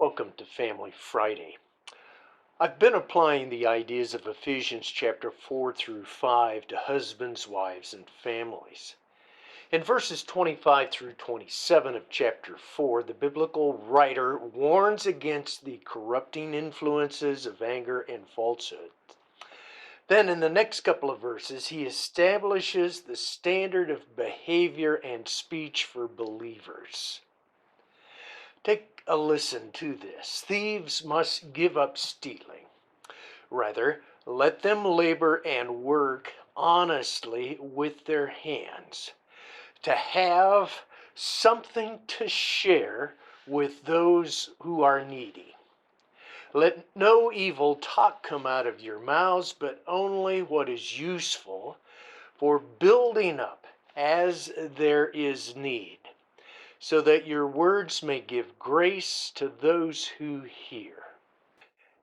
Welcome to Family Friday. I've been applying the ideas of Ephesians chapter 4 through 5 to husbands, wives, and families. In verses 25 through 27 of chapter 4, the biblical writer warns against the corrupting influences of anger and falsehood. Then in the next couple of verses, he establishes the standard of behavior and speech for believers. Take a listen to this. Thieves must give up stealing. Rather, let them labor and work honestly with their hands, to have something to share with those who are needy. Let no evil talk come out of your mouths, but only what is useful for building up as there is need, so that your words may give grace to those who hear.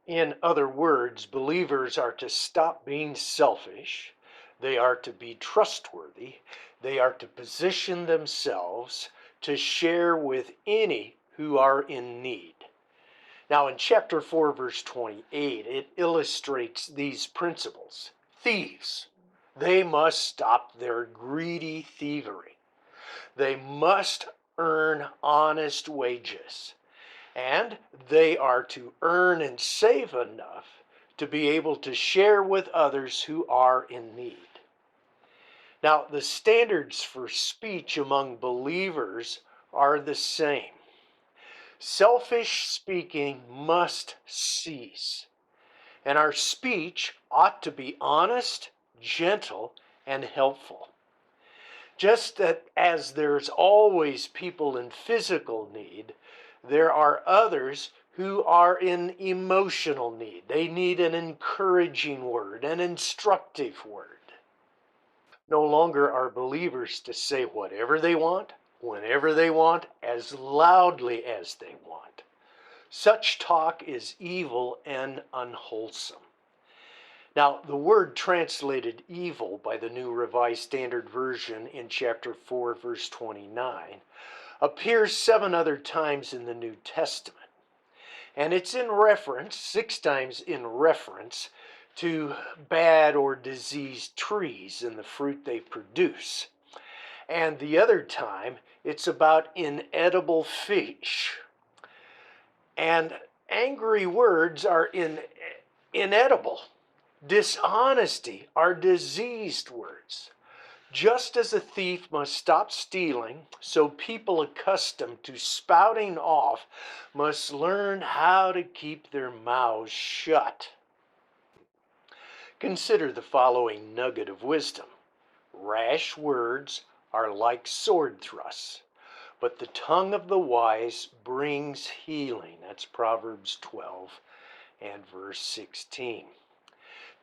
In other words, believers are to stop being selfish. They are to be trustworthy. They are to position themselves to share with any who are in need. Now, in chapter 4, verse 28, it illustrates these principles. Thieves, they must stop their greedy thievery. They must earn honest wages, and they are to earn and save enough to be able to share with others who are in need. Now, the standards for speech among believers are the same. Selfish speaking must cease, and our speech ought to be honest, gentle, and helpful. Just that as there's always people in physical need, there are others who are in emotional need. They need an encouraging word, an instructive word. No longer are believers to say whatever they want, whenever they want, as loudly as they want. Such talk is evil and unwholesome. Now, the word translated evil by the New Revised Standard Version in chapter 4, verse 29, appears 7 other times in the New Testament. And it's in reference, 6 times in reference, to bad or diseased trees and the fruit they produce. And the other time, it's about inedible fish. And angry words are inedible. Dishonesty are diseased words. Just as a thief must stop stealing, so people accustomed to spouting off must learn how to keep their mouths shut. Consider the following nugget of wisdom. Rash words are like sword thrusts, but the tongue of the wise brings healing. That's Proverbs 12 and verse 16.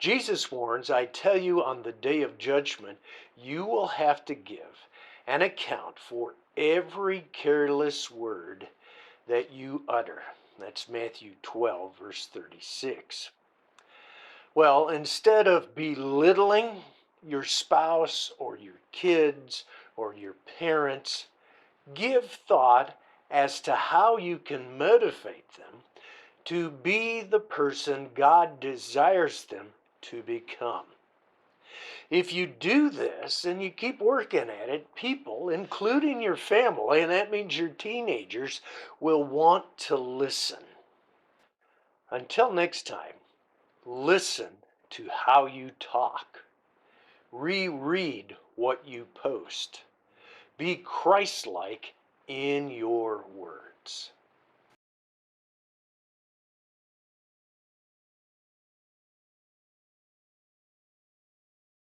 Jesus warns, I tell you, on the day of judgment, you will have to give an account for every careless word that you utter. That's Matthew 12, verse 36. Well, instead of belittling your spouse or your kids or your parents, give thought as to how you can motivate them to be the person God desires them to become. If you do this and you keep working at it, people, including your family, and that means your teenagers, will want to listen. Until next time, listen to how you talk. Reread what you post. Be Christ-like in your words.